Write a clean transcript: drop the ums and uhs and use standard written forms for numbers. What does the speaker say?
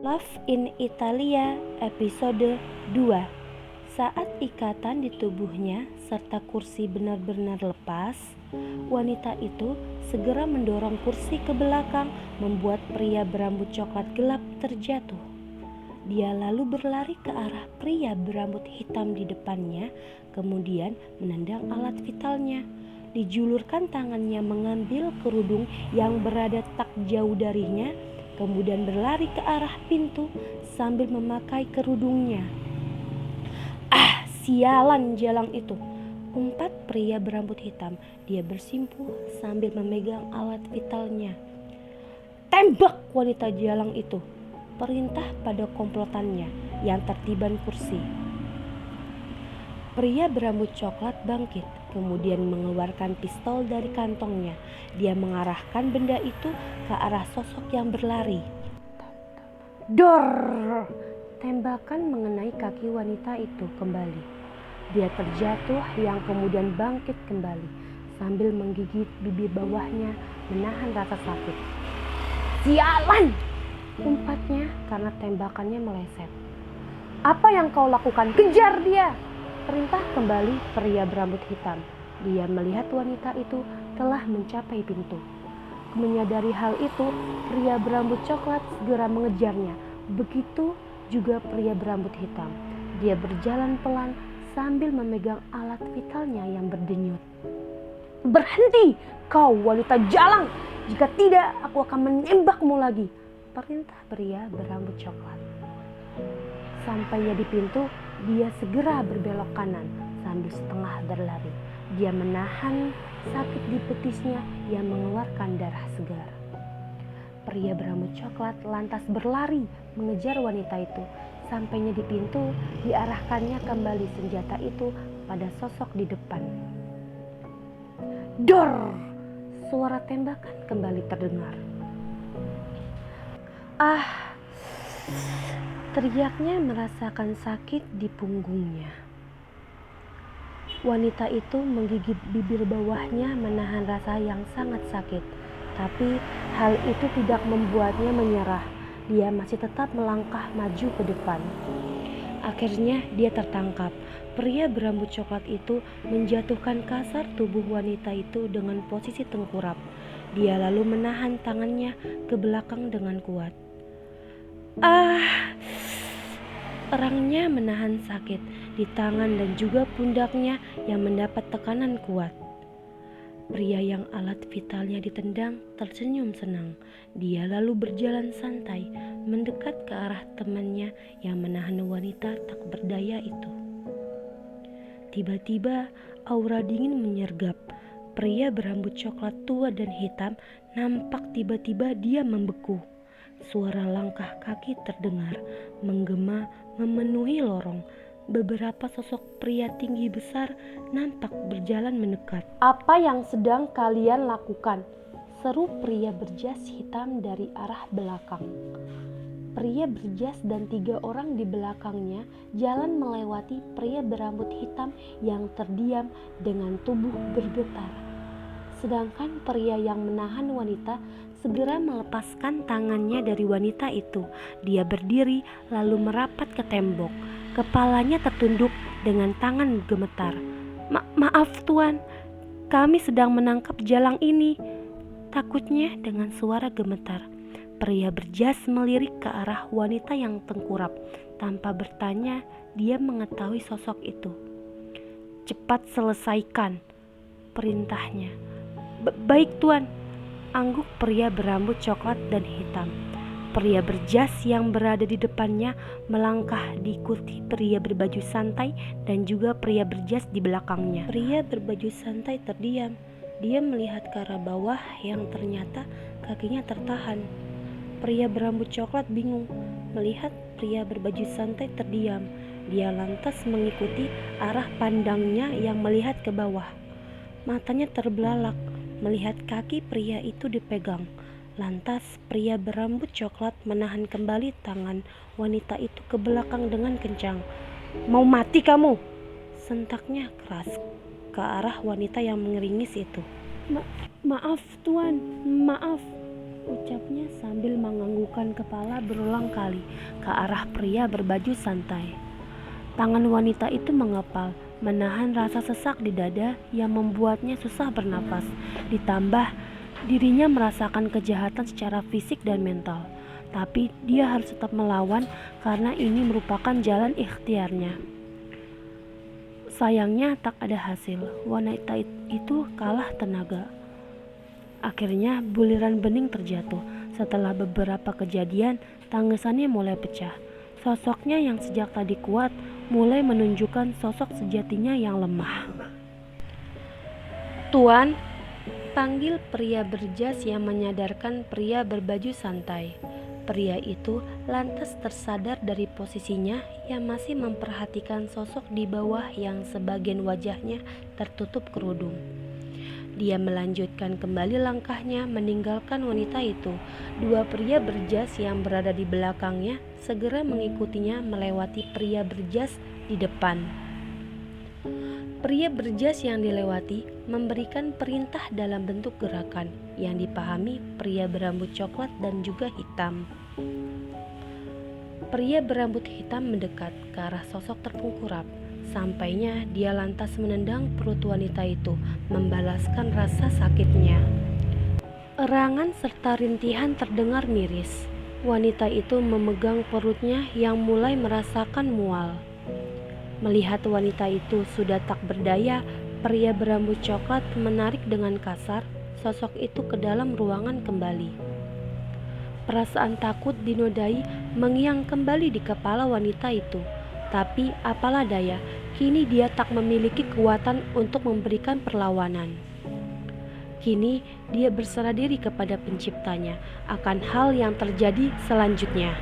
Love in Italia episode 2. Saat ikatan di tubuhnya serta kursi benar-benar lepas, wanita itu segera mendorong kursi ke belakang, membuat pria berambut coklat gelap terjatuh. Dia lalu berlari ke arah pria berambut hitam di depannya, kemudian menendang alat vitalnya. Dijulurkan tangannya mengambil kerudung yang berada tak jauh darinya, kemudian berlari ke arah pintu sambil memakai kerudungnya. "Ah, sialan jalang itu!" umpat pria berambut hitam. Dia bersimpuh sambil memegang alat vitalnya. "Tembak wanita jalang itu!" perintah pada komplotannya yang tertiban kursi. Pria berambut coklat bangkit, kemudian mengeluarkan pistol dari kantongnya. Dia mengarahkan benda itu ke arah sosok yang berlari. Dor! Tembakan mengenai kaki wanita itu kembali. Dia terjatuh yang kemudian bangkit kembali sambil menggigit bibir bawahnya, menahan rasa sakit. "Sialan!" umpatnya karena tembakannya meleset. "Apa yang kau lakukan? Kejar dia!" perintah kembali pria berambut hitam. Dia melihat wanita itu telah mencapai pintu. Menyadari hal itu, pria berambut coklat segera mengejarnya. Begitu juga pria berambut hitam. Dia berjalan pelan sambil memegang alat vitalnya yang berdenyut. "Berhenti, kau wanita jalang! Jika tidak, aku akan menembakmu lagi!" perintah pria berambut coklat. Sampainya di pintu, dia segera berbelok kanan sambil setengah berlari. Dia menahan sakit di betisnya yang mengeluarkan darah segar. Pria berambut coklat lantas berlari mengejar wanita itu. Sampainya di pintu, diarahkannya kembali senjata itu pada sosok di depan. Dor! Suara tembakan kembali terdengar. "Ah!" teriaknya merasakan sakit di punggungnya. Wanita itu menggigit bibir bawahnya menahan rasa yang sangat sakit. Tapi hal itu tidak membuatnya menyerah. Dia masih tetap melangkah maju ke depan. Akhirnya dia tertangkap. Pria berambut coklat itu menjatuhkan kasar tubuh wanita itu dengan posisi tengkurap. Dia lalu menahan tangannya ke belakang dengan kuat. "Ah!" Erangnya menahan sakit di tangan dan juga pundaknya yang mendapat tekanan kuat. Pria yang alat vitalnya ditendang tersenyum senang. Dia lalu berjalan santai mendekat ke arah temannya yang menahan wanita tak berdaya itu. Tiba-tiba aura dingin menyergap. Pria berambut coklat tua dan hitam nampak tiba-tiba dia membeku. Suara langkah kaki terdengar, menggema memenuhi lorong. Beberapa sosok pria tinggi besar nampak berjalan mendekat. "Apa yang sedang kalian lakukan?" seru pria berjas hitam dari arah belakang. Pria berjas dan 3 orang di belakangnya jalan melewati pria berambut hitam yang terdiam dengan tubuh bergetar. Sedangkan pria yang menahan wanita segera melepaskan tangannya dari wanita itu. Dia berdiri lalu merapat ke tembok. Kepalanya tertunduk dengan tangan gemetar. Maaf tuan, kami sedang menangkap jalang ini," takutnya dengan suara gemetar. Pria berjas melirik ke arah wanita yang tengkurap. Tanpa bertanya, dia mengetahui sosok itu. "Cepat selesaikan," perintahnya. Baik tuan," angguk pria berambut coklat dan hitam. Pria berjas yang berada di depannya melangkah diikuti pria berbaju santai dan juga pria berjas di belakangnya. Pria berbaju santai terdiam. Dia melihat ke arah bawah yang ternyata kakinya tertahan. Pria berambut coklat bingung melihat pria berbaju santai terdiam. Dia lantas mengikuti arah pandangnya yang melihat ke bawah. Matanya terbelalak melihat kaki pria itu dipegang. Lantas pria berambut coklat menahan kembali tangan wanita itu ke belakang dengan kencang. "Mau mati kamu!" sentaknya keras ke arah wanita yang mengeringis itu. Maaf tuan, maaf," ucapnya sambil menganggukkan kepala berulang kali ke arah pria berbaju santai. Tangan wanita itu mengepal, menahan rasa sesak di dada yang membuatnya susah bernapas. Ditambah dirinya merasakan kejahatan secara fisik dan mental. Tapi dia harus tetap melawan karena ini merupakan jalan ikhtiarnya. Sayangnya tak ada hasil. Wanita itu kalah tenaga. Akhirnya buliran bening terjatuh. Setelah beberapa kejadian, tangisannya mulai pecah. Sosoknya yang sejak tadi kuat mulai menunjukkan sosok sejatinya yang lemah. "Tuan," panggil pria berjas yang menyadarkan pria berbaju santai. Pria itu lantas tersadar dari posisinya yang masih memperhatikan sosok di bawah yang sebagian wajahnya tertutup kerudung. Dia melanjutkan kembali langkahnya meninggalkan wanita itu. Dua pria berjas yang berada di belakangnya segera mengikutinya melewati pria berjas di depan. Pria berjas yang dilewati memberikan perintah dalam bentuk gerakan yang dipahami pria berambut coklat dan juga hitam. Pria berambut hitam mendekat ke arah sosok terpungkurap. Sampainya dia lantas menendang perut wanita itu, membalaskan rasa sakitnya. Erangan serta rintihan terdengar miris. Wanita itu memegang perutnya yang mulai merasakan mual. Melihat wanita itu sudah tak berdaya, pria berambut coklat menarik dengan kasar sosok itu ke dalam ruangan kembali. Perasaan takut dinodai mengiang kembali di kepala wanita itu. Tapi apalah daya, kini dia tak memiliki kekuatan untuk memberikan perlawanan. Kini dia berserah diri kepada penciptanya akan hal yang terjadi selanjutnya.